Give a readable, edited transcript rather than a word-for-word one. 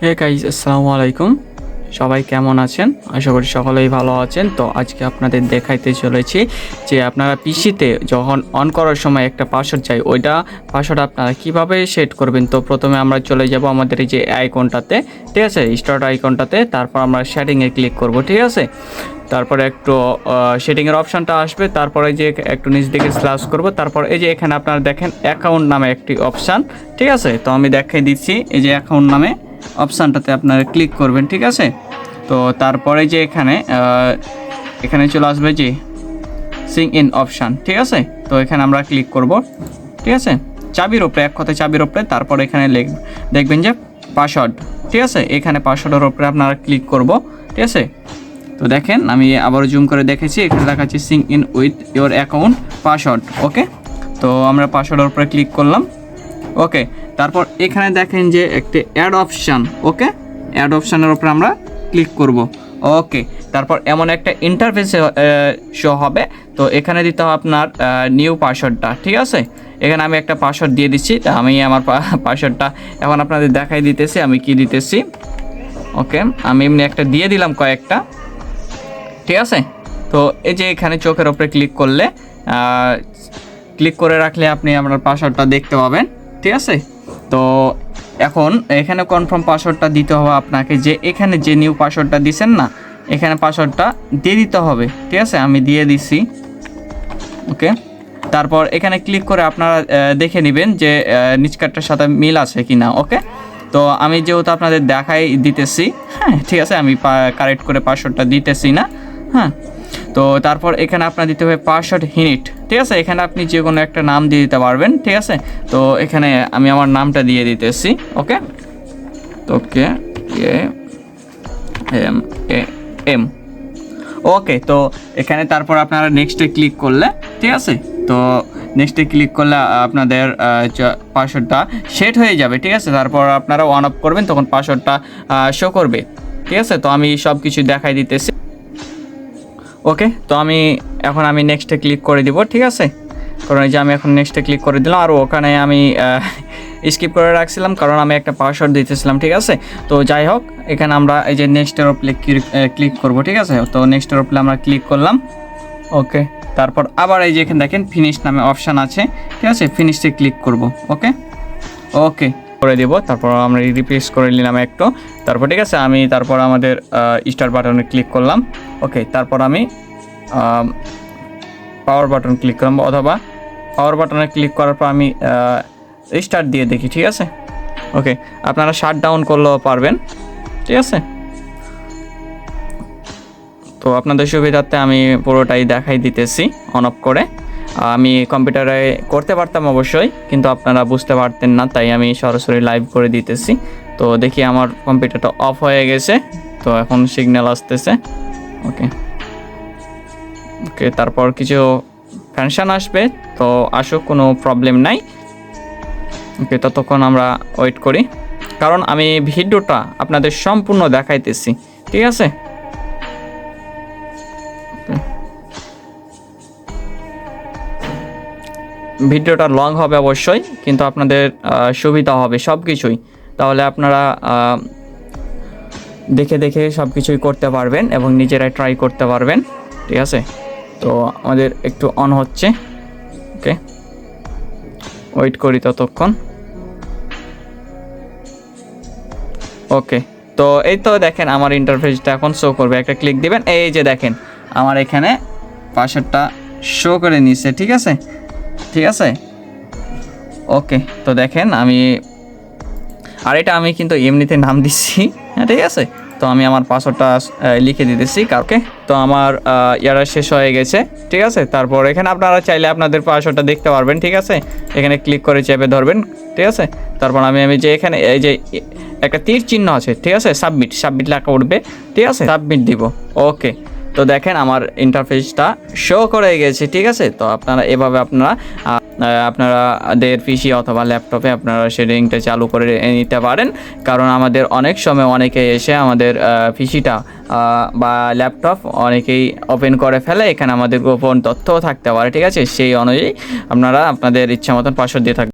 Hey guys, আসসালামু আলাইকুম। সবাই কেমন আছেন? আশা করি সকলেই ভালো আছেন। তো আজকে আপনাদের দেখাইতে চলেছি যে আপনারা পিসিতে যখন অন করার সময় একটা পাসওয়ার্ড চাই, ওইটা পাসওয়ার্ড আপনারা কিভাবে সেট করবেন। তো প্রথমে আমরা চলে যাব আমাদের এই যে আইকনটাতে, ঠিক আছে, স্টার্ট আইকনটাতে। তারপর আমরা সেটিংয়ে ক্লিক করব, ঠিক আছে। তারপরে একটু সেটিংয়ের অপশানটা আসবে, তারপরে যে একটু নিচ দিকে স্ল্যাশ করব। তারপর এই যে এখানে আপনারা দেখেন অ্যাকাউন্ট নামে একটি অপশান, ঠিক আছে। তো আমি দেখাই দিচ্ছি, এই যে অ্যাকাউন্ট নামে অপশানটাতে আপনারা ক্লিক করবেন, ঠিক আছে। তো তারপরে যে এখানে চলে আসবে যে সিং ইন অপশান, ঠিক আছে। তো এখানে আমরা ক্লিক করব, ঠিক আছে, চাবির ওপরে, এক কথায় চাবির ওপরে। তারপর এখানে দেখবেন যে পাসওয়ার্ড, ঠিক আছে। এখানে পাসওয়ার্ডের ওপরে আপনারা ক্লিক করব, ঠিক আছে। তো দেখেন আমি আবারও জুম করে দেখেছি, এখানে দেখাচ্ছি sign in with your account password, okay. তো আমরা পাসওয়ার্ডের উপরে ক্লিক করলাম, ওকে। তারপর এখানে দেখেন যে একটি অ্যাড অপশান, ওকে, অ্যাড অপশানের উপরে আমরা ক্লিক করব, ওকে। তারপর এমন একটা ইন্টারফেস শো হবে। তো এখানে দিতে হবে আপনার নিউ পাসওয়ার্ডটা, ঠিক আছে। এখানে আমি একটা পাসওয়ার্ড দিয়ে দিচ্ছি। আমি আমার পাসওয়ার্ডটা এখন আপনাদের দেখাই দিতেছি আমি কি দিতেছি, ওকে। আমি এমনি একটা দিয়ে দিলাম কয়েকটা, ঠিক আছে। তো এই যে এখানে চোখের ওপরে ক্লিক করলে ক্লিক করে রাখলে আপনি আপনার পাসওয়ার্ডটা দেখতে পাবেন, ঠিক আছে। তো এখন এখানে কনফার্ম পাসওয়ার্ডটা দিতে হবে আপনাকে, যে এখানে যে নিউ পাসওয়ার্ডটা দিছেন না, এখানে পাসওয়ার্ডটা দিয়ে দিতে হবে, ঠিক আছে। আমি দিয়ে দিছি, ওকে। তারপর এখানে ক্লিক করে আপনারা দেখে নেবেন যে নিচকারটার সাথে মিল আছে কি না, ওকে। তো আমি যেহেতু আপনাদের দেখাই দিতেছি, হ্যাঁ, ঠিক আছে, আমি কারেক্ট করে পাসওয়ার্ডটা দিতেছি না, হ্যাঁ। তো তারপর এখানে আপনার দিতে হবে পাসওয়ার্ড হিনিট, ঠিক আছে। এখানে আপনি যে কোনো একটা নাম দিয়ে দিতে পারবেন, ঠিক আছে। তো এখানে আমি আমার নামটা দিয়ে দিতেছি, ওকে। তো এম, ওকে। তো এখানে তারপর আপনারা নেক্সটে ক্লিক করলে, ঠিক আছে। তো নেক্সটে ক্লিক করলে আপনাদের পাসওয়ার্ডটা সেট হয়ে যাবে, ঠিক আছে। তারপর আপনারা অন অফ করবেন, তখন পাসওয়ার্ডটা শো করবে, ঠিক আছে। তো আমি সব কিছু দেখাই দিতেছি, ওকে। তো এখন আমি নেক্সটে ক্লিক করে দিব, ঠিক আছে। কারণ এই যে আমি এখন নেক্সটে ক্লিক করে দিলাম, আর ওখানে আমি স্কিপ করে রাখছিলাম কারণ আমি একটা পাসওয়ার্ড দিতেছিলাম, ঠিক আছে। তো যাই হোক, এখানে আমরা এই যে নেক্সটের উপরে ক্লিক করব, ঠিক আছে। তো নেক্সটের উপরে আমরা ক্লিক করলাম, ওকে। তারপর আবার এই যে এখানে দেখেন ফিনিশ নামে অপশান আছে, ঠিক আছে। ফিনিশে ক্লিক করব, ওকে, ওকে করে দেব। তারপর আমরা রিপ্লেস করে নিলাম একটু, তারপর ঠিক আছে। তারপর আমাদের স্টার্ট বাটনে ক্লিক করলাম, ওকে। তারপর আমি পাওয়ার বাটন ক্লিক করলাম, অথবা পাওয়ার বাটনে ক্লিক করার পর আমি রিস্টার্ট দিয়ে দেখি, ঠিক আছে, ওকে। আপনারা শাট ডাউন করলেও পারবেন, ঠিক আছে। তো আপনাদের সুবিধার্থে আমি পুরোটাই দেখাই দিতেছি অন অফ করে। আমি কম্পিউটারে করতে পারতাম অবশ্যই, কিন্তু আপনারা বুঝতে পারতেন না, তাই আমি সরাসরি লাইভ করে দিতেছি। তো দেখি আমার কম্পিউটারটা অফ হয়ে গেছে, তো এখন সিগন্যাল আসতেছে, ওকে, ওকে। তারপর কিছু ফাংশন আসবে, তো আসুক, কোনো প্রবলেম নাই, ওকে। ততক্ষণ আমরা ওয়েট করি, কারণ আমি ভিডিওটা আপনাদের সম্পূর্ণ দেখাইতেছি, ঠিক আছে। ভিডিওটা লং হবে অবশ্যই, কিন্তু আপনাদের সুবিধা হবে সব কিছুই। তাহলে আপনারা দেখে দেখে সব কিছুই করতে পারবেন এবং নিজেরাই ট্রাই করতে পারবেন, ঠিক আছে। তো আমাদের একটু অন হচ্ছে, ওকে, ওয়েট করি ততক্ষণ, ওকে। তো এই তো দেখেন আমার ইন্টারফেসটা এখন শো করবে, একটা ক্লিক দিবেন, এই যে দেখেন আমার এখানে পাসওয়ার্ডটা শো করে নিচ্ছে, ঠিক আছে, ঠিক আছে, ওকে। তো দেখেন আর এটা আমি কিন্তু এমনিতে নাম দিচ্ছি, হ্যাঁ, ঠিক আছে। তো আমি আমার পাসওয়ার্ডটা লিখে দিতেছি কাউকে। তো আমার ইয়ারা শেষ হয়ে গেছে, ঠিক আছে। তারপর এখানে আপনারা চাইলে আপনাদের পাসওয়ার্ডটা দেখতে পারবেন, ঠিক আছে। এখানে ক্লিক করে চেপে ধরবেন, ঠিক আছে। তারপর আমি যে এখানে এই যে একটা তীর চিহ্ন আছে, ঠিক আছে, সাবমিট লেখা উঠবে, ঠিক আছে, সাবমিট দিব, ওকে। তো দেখেন আমার ইন্টারফেসটা শো করে গেছে, ঠিক আছে। তো আপনারা এভাবে আপনাদের পিসি অথবা ল্যাপটপে আপনারা শেডিংটা চালু করে নিতে পারেন, কারণ আমাদের অনেক সময় অনেকেই এসে আমাদের পিসিটা বা ল্যাপটপ অনেকেই ওপেন করে ফেলে, এখানে আমাদের গোপন তথ্যও থাকতে পারে, ঠিক আছে। সেই অনুযায়ী আপনারা আপনাদের ইচ্ছা মতন পাসওয়ার্ড দিয়ে থাকবেন।